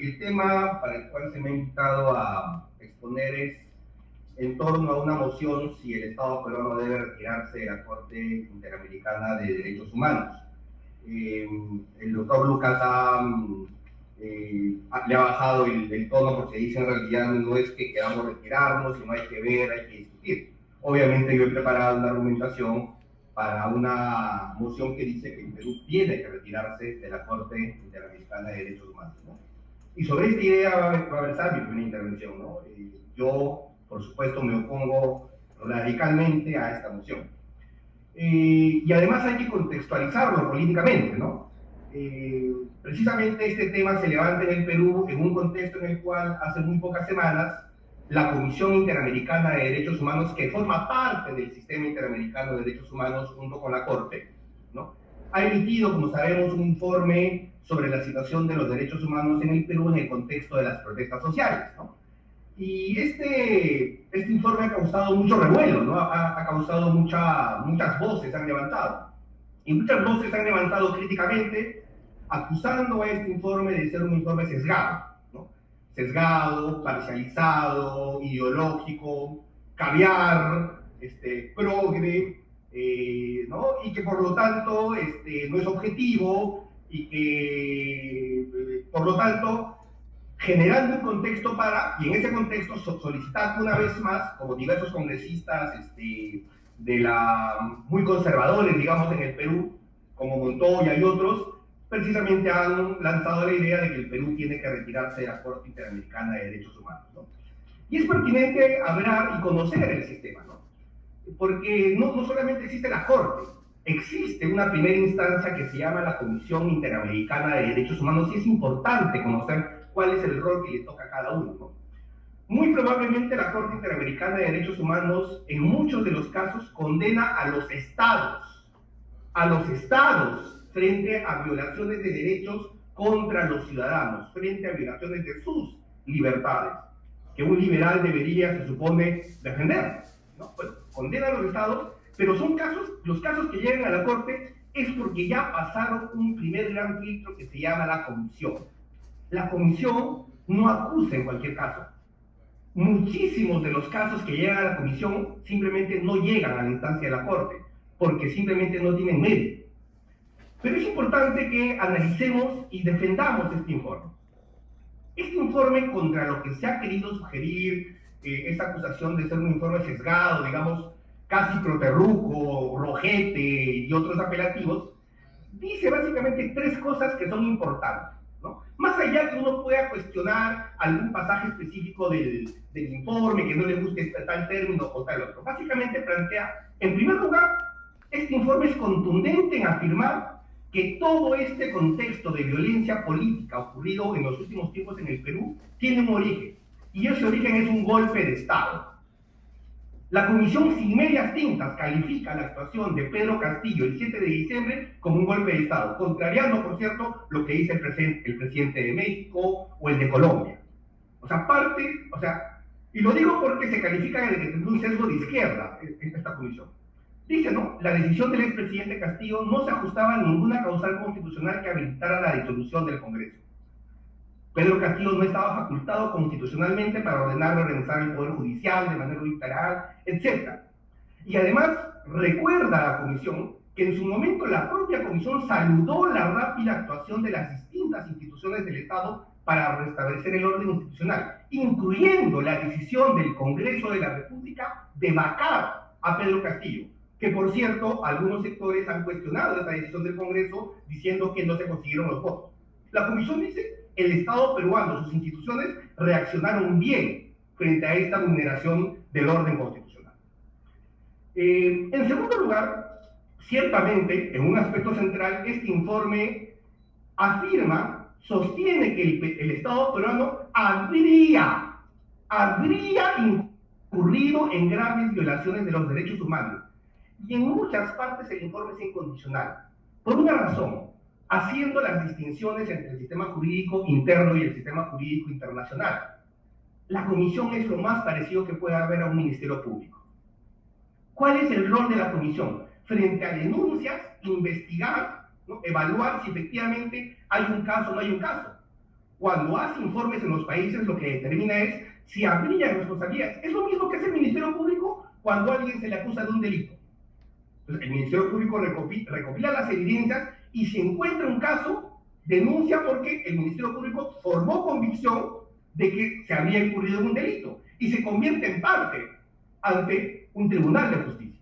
el tema para el cual se me ha invitado a exponer es en torno a una moción si el Estado peruano debe retirarse de la Corte Interamericana de Derechos Humanos. El doctor Lucas le ha bajado el tono porque dice en realidad no es que queramos retirarnos, sino hay que ver, hay que discutir. Obviamente yo he preparado una argumentación para una moción que dice que el Perú tiene que retirarse de la Corte Interamericana de Derechos Humanos, ¿no? Y sobre esta idea va a versar mi primera intervención, ¿no? Yo, por supuesto, me opongo radicalmente a esta moción. Y además hay que contextualizarlo políticamente, ¿no? Precisamente este tema se levanta en el Perú en un contexto en el cual hace muy pocas semanas la Comisión Interamericana de Derechos Humanos, que forma parte del Sistema Interamericano de Derechos Humanos junto con la Corte, ¿no?, ha emitido, como sabemos, un informe sobre la situación de los derechos humanos en el Perú en el contexto de las protestas sociales, ¿no? Y este informe ha causado mucho revuelo, ¿no? Ha causado muchas voces han levantado. Y muchas voces han levantado críticamente, acusando a este informe de ser un informe sesgado, ¿no? Sesgado, parcializado, ideológico, caviar, progre, ¿no? Y que por lo tanto no es objetivo y que por lo tanto generando un contexto y en ese contexto solicitar una vez más, como diversos congresistas muy conservadores, digamos, en el Perú, como Montoya y otros, precisamente han lanzado la idea de que el Perú tiene que retirarse de la Corte Interamericana de Derechos Humanos, ¿no? Y es pertinente hablar y conocer el sistema, ¿no? Porque no solamente existe la Corte, existe una primera instancia que se llama la Comisión Interamericana de Derechos Humanos y es importante conocer cuál es el rol que le toca a cada uno, ¿no? Muy probablemente la Corte Interamericana de Derechos Humanos en muchos de los casos condena a los estados frente a violaciones de derechos contra los ciudadanos, frente a violaciones de sus libertades, que un liberal debería, se supone, defender, ¿no? Pues condena a los estados, pero los casos que llegan a la Corte es porque ya pasaron un primer gran filtro que se llama la comisión. La comisión no acusa en cualquier caso. Muchísimos de los casos que llegan a la comisión simplemente no llegan a la instancia de la Corte, porque simplemente no tienen mérito. Pero es importante que analicemos y defendamos este informe. Este informe, contra lo que se ha querido sugerir, esta acusación de ser un informe sesgado, digamos, casi proterruco, rojete y otros apelativos, dice básicamente tres cosas que son importantes, ¿no? Más allá que uno pueda cuestionar algún pasaje específico del informe, que no le guste tal término o tal otro, básicamente plantea, en primer lugar, este informe es contundente en afirmar que todo este contexto de violencia política ocurrido en los últimos tiempos en el Perú tiene un origen, y ese origen es un golpe de Estado. La comisión sin medias tintas califica la actuación de Pedro Castillo el 7 de diciembre como un golpe de Estado, contrariando, por cierto, lo que dice el presidente de México o el de Colombia. Y lo digo porque se califica de que tiene un sesgo de izquierda esta comisión. Dice, ¿no?, la decisión del expresidente Castillo no se ajustaba a ninguna causal constitucional que habilitara la disolución del Congreso. Pedro Castillo no estaba facultado constitucionalmente para ordenar o organizar el Poder Judicial de manera unilateral, etc. Y además recuerda a la Comisión que en su momento la propia Comisión saludó la rápida actuación de las distintas instituciones del Estado para restablecer el orden institucional, incluyendo la decisión del Congreso de la República de vacar a Pedro Castillo, que por cierto algunos sectores han cuestionado esta decisión del Congreso diciendo que no se consiguieron los votos. La Comisión dice: el Estado peruano, sus instituciones, reaccionaron bien frente a esta vulneración del orden constitucional. En segundo lugar, ciertamente, en un aspecto central, este informe sostiene que el Estado peruano habría incurrido en graves violaciones de los derechos humanos. Y en muchas partes el informe es incondicional. Por una razón: haciendo las distinciones entre el sistema jurídico interno y el sistema jurídico internacional. La comisión es lo más parecido que puede haber a un ministerio público. ¿Cuál es el rol de la comisión? Frente a denuncias, investigar, ¿no?, evaluar si efectivamente hay un caso o no hay un caso. cuando hace informes en los países, lo que determina es si habría responsabilidades. Es lo mismo que hace el Ministerio Público cuando a alguien se le acusa de un delito. Entonces, el Ministerio Público recopila las evidencias y si encuentra un caso, denuncia porque el Ministerio Público formó convicción de que se había incurrido en un delito y se convierte en parte ante un tribunal de justicia.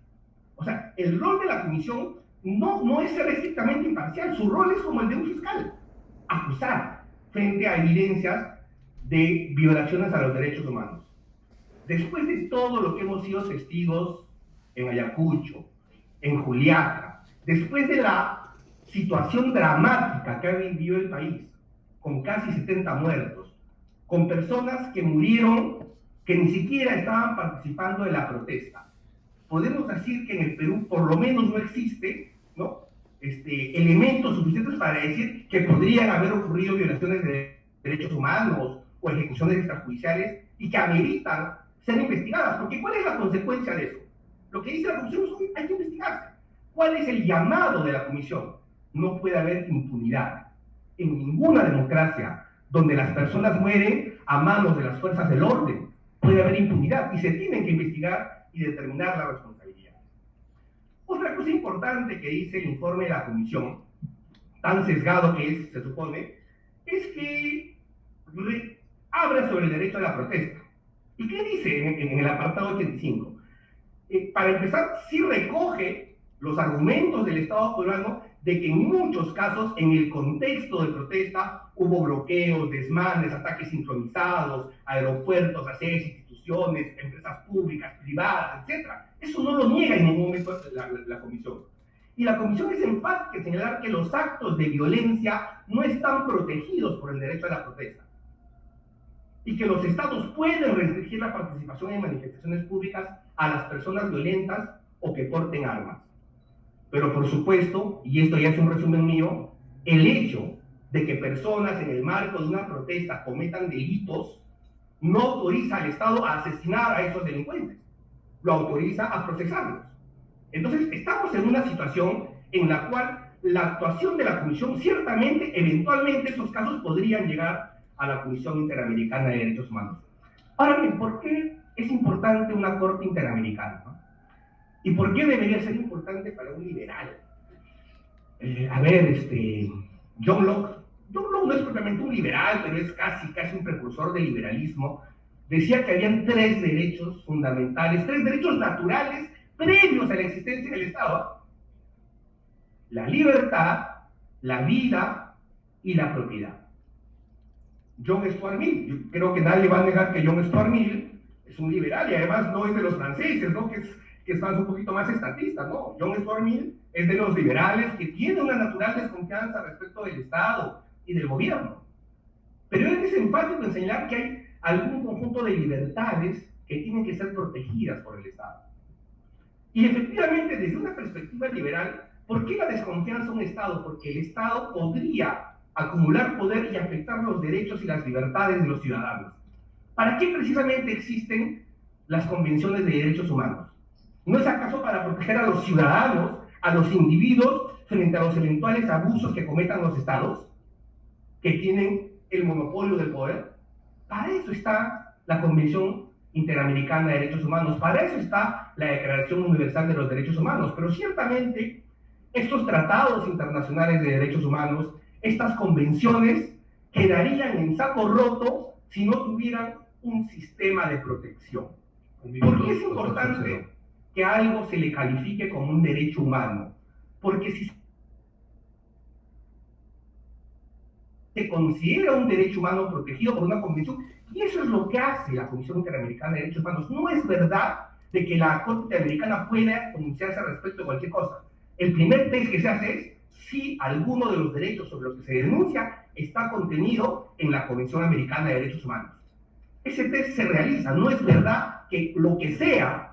O sea, el rol de la comisión no es ser estrictamente imparcial, su rol es como el de un fiscal, acusar frente a evidencias de violaciones a los derechos humanos. Después de todo lo que hemos sido testigos en Ayacucho, en Juliaca, después de la situación dramática que ha vivido el país, con casi 70 muertos, con personas que murieron, que ni siquiera estaban participando de la protesta, podemos decir que en el Perú por lo menos no existe, ¿no?, elementos suficientes para decir que podrían haber ocurrido violaciones de derechos humanos o ejecuciones extrajudiciales y que ameritan ser investigadas. Porque ¿cuál es la consecuencia de eso? Lo que dice la comisión es que hay que investigarse. ¿Cuál es el llamado de la comisión? No puede haber impunidad. En ninguna democracia donde las personas mueren a manos de las fuerzas del orden puede haber impunidad y se tienen que investigar y determinar la responsabilidad. Otra cosa importante que dice el informe de la comisión, tan sesgado que es, se supone, es que habla sobre el derecho a la protesta. ¿Y qué dice en el apartado 85? Para empezar, sí recoge los argumentos del Estado peruano de que en muchos casos, en el contexto de protesta, hubo bloqueos, desmanes, ataques sincronizados, aeropuertos, a sedes, instituciones, empresas públicas, privadas, etc. Eso no lo niega en ningún momento la comisión. Y la comisión es enfática en señalar que los actos de violencia no están protegidos por el derecho a la protesta y que los estados pueden restringir la participación en manifestaciones públicas a las personas violentas o que porten armas. Pero por supuesto, y esto ya es un resumen mío, el hecho de que personas en el marco de una protesta cometan delitos no autoriza al Estado a asesinar a esos delincuentes, lo autoriza a procesarlos. Entonces, estamos en una situación en la cual la actuación de la Comisión, ciertamente, eventualmente, esos casos podrían llegar a la Comisión Interamericana de Derechos Humanos. Ahora bien, ¿por qué es importante una Corte Interamericana, ¿no? ¿Y por qué debería ser importante para un liberal? John Locke no es propiamente un liberal, pero es casi un precursor del liberalismo. Decía que habían tres derechos fundamentales, tres derechos naturales previos a la existencia del Estado: la libertad, la vida y la propiedad. John Stuart Mill, yo creo que nadie va a negar que John Stuart Mill es un liberal y además no es de los franceses, ¿no?, que están un poquito más estatistas, ¿no? John Stuart Mill es de los liberales que tiene una natural desconfianza respecto del Estado y del gobierno. Pero él es enfático en señalar que hay algún conjunto de libertades que tienen que ser protegidas por el Estado. Y efectivamente, desde una perspectiva liberal, ¿por qué la desconfianza a un Estado? Porque el Estado podría acumular poder y afectar los derechos y las libertades de los ciudadanos. ¿Para qué precisamente existen las convenciones de derechos humanos? ¿No es acaso para proteger a los ciudadanos, a los individuos, frente a los eventuales abusos que cometan los estados, que tienen el monopolio del poder? Para eso está la Convención Interamericana de Derechos Humanos, para eso está la Declaración Universal de los Derechos Humanos. Pero ciertamente estos tratados internacionales de derechos humanos, estas convenciones, quedarían en saco roto si no tuvieran un sistema de protección. ¿Por qué es importante que algo se le califique como un derecho humano? Porque si se considera un derecho humano protegido por una convención, y eso es lo que hace la Comisión Interamericana de Derechos Humanos, no es verdad de que la Corte Interamericana pueda pronunciarse respecto de cualquier cosa. El primer test que se hace es si alguno de los derechos sobre los que se denuncia está contenido en la Convención Americana de Derechos Humanos. Ese test se realiza, no es verdad que lo que sea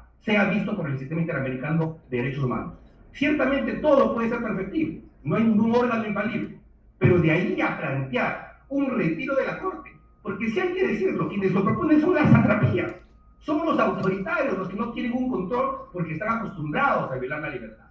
visto por el Sistema Interamericano de Derechos Humanos. Ciertamente todo puede ser perfectible, no hay ningún órgano infalible, pero de ahí a plantear un retiro de la Corte, porque si hay que decirlo, quienes lo proponen son las satrapías, son los autoritarios, los que no quieren un control porque están acostumbrados a violar la libertad.